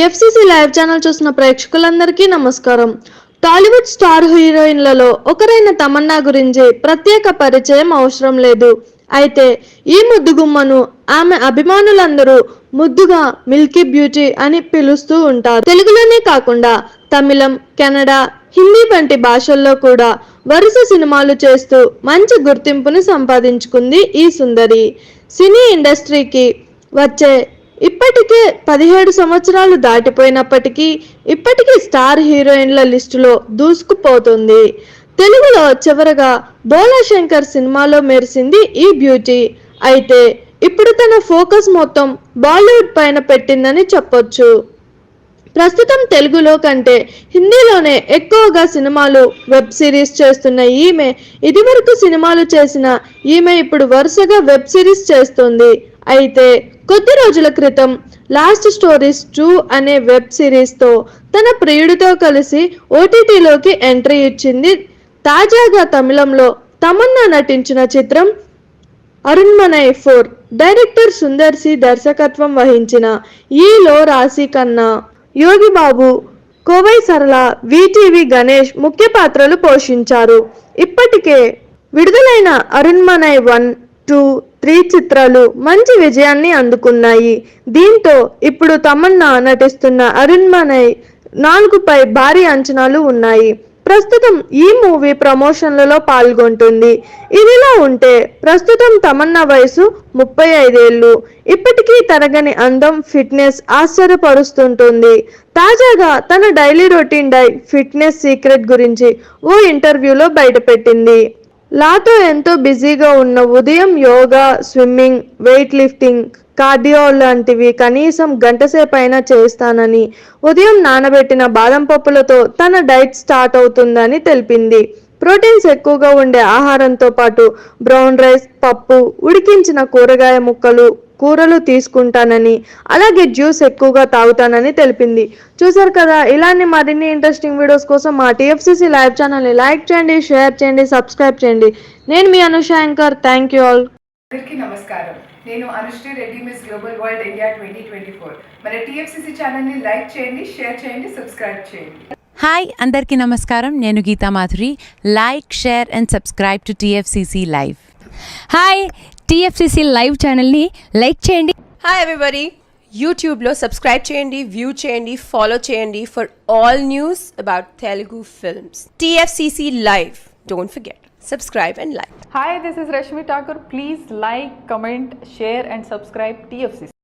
TFCC live channel చూసిన ప్రేక్షకులందరికీ నమస్కారం. టాలీవుడ్ స్టార్ హీరోయిన్లలో ఒకరైన తమన్నా గురించి ప్రత్యేక పరిచయం అవసరం లేదు. అయితే ఈ ముద్దుగుమ్మను ఆమె అభిమానులందరూ ముద్దుగా మిల్కీ బ్యూటీ అని పిలుస్తూ ఉంటారు. తెలుగులోనే కాకుండా తమిళం, కన్నడ, హిందీ వంటి భాషల్లో కూడా వరుస సినిమాలు చేస్తూ మంచి గుర్తింపుని సంపాదించుకుంది ఈ సుందరి. సినీ ఇండస్ట్రీకి వచ్చే ఇప్పటికే 17 సంవత్సరాలు దాటిపోయినప్పటికీ ఇప్పటికీ స్టార్ హీరోయిన్ల లిస్టులో దూసుకుపోతుంది. తెలుగులో చివరగా బోలా శంకర్ సినిమాలో మెరిసింది ఈ బ్యూటీ. అయితే ఇప్పుడు తన ఫోకస్ మొత్తం బాలీవుడ్ పైన పెట్టిందని చెప్పొచ్చు. ప్రస్తుతం తెలుగులో కంటే హిందీలోనే ఎక్కువగా సినిమాలు, వెబ్ సిరీస్ చేస్తున్న ఈమె ఇదివరకు సినిమాలు చేసిన ఈమె ఇప్పుడు వరుసగా వెబ్ సిరీస్ చేస్తుంది. అయితే కొద్ది రోజుల క్రితం లాస్ట్ స్టోరీస్ 2 అనే వెబ్ సిరీస్తో తన ప్రియుడితో కలిసి ఓటీటీలోకి ఎంట్రీ ఇచ్చింది. తాజాగా తమిళంలో తమన్నా నటించిన చిత్రం అరుణ్మనై 4 డైరెక్టర్ సుందర్ సి దర్శకత్వం వహించిన ఈలో రాశి ఖన్నా, యోగి బాబు, కోవై సరళ, విటివి గణేష్ ముఖ్య పాత్రలు పోషించారు. ఇప్పటికే విడుదలైన అరుణ్మనై 1, 2, 3 చిత్రాలు మంచి విజయాన్ని అందుకున్నాయి. దీంతో ఇప్పుడు తమన్నా నటిస్తున్న అరుణ్మనై 4పై భారీ అంచనాలు ఉన్నాయి. ప్రస్తుతం ఈ మూవీ ప్రమోషన్లలో పాల్గొంటుంది. ఇదిలా ఉంటే ప్రస్తుతం తమన్నా వయసు 35 ఏళ్లు. ఇప్పటికీ తరగని అందం, ఫిట్నెస్ ఆశ్చర్యపరుస్తుంటుంది. తాజాగా తన డైలీ రొటీన్ ఫిట్నెస్ సీక్రెట్ గురించి ఓ ఇంటర్వ్యూలో బయటపెట్టింది. లాతో ఎంతో బిజీగా ఉన్న ఉదయం yoga, swimming, weight lifting, cardio లాంటివి కనీసం గంటసేపు అయినా చేస్తానని, ఉదయం నానబెట్టిన బాదం పప్పులతో తన డైట్ స్టార్ట్ అవుతుందని తెలిపింది. ప్రోటీన్స్ ఎక్కువగా ఉండే ఆహారంతో పాటు బ్రౌన్ రైస్, పప్పు, ఉడికించిన కూరగాయ ముక్కలు, కూరలు తీసుకుంటానని, అలాగే జ్యూస్ ఎక్కువగా తాగుతానని తెలిపింది. చూసారు కదా, ఇలాంటి మరిన్ని ఇంట్రెస్టింగ్ వీడియోస్ కోసం మా టీఎఫ్సీసీ లైవ్ ఛానల్ని లైక్ చేయండి, షేర్ చేయండి, సబ్స్క్రైబ్ చేయండి. నేను మీ Anusha anchor. Thank you all. అందరికీ నమస్కారం. నేను Anushree Reddy, Miss Global World India 2024. మన టీఎఫ్సీసీ ఛానల్ని లైక్ చేయండి, షేర్ చేయండి, సబ్స్క్రైబ్ చేయండి. హాయ్ అందరికీ నమస్కారం. నేను Geetha Madhuri. Like, share and subscribe to TFCC live. Hi, TFCC live ఛానల్ని లైక్ చేయండి. హాయ్ ఎవ్రీబడి, యూట్యూబ్లో సబ్స్క్రైబ్ చేయండి, వ్యూ చేయండి, ఫాలో చేయండి for all news about Telugu films. TFCC live, don't forget, subscribe and like. Hi, this is Rashmi Thakur. Please like, comment, share and subscribe TFCC.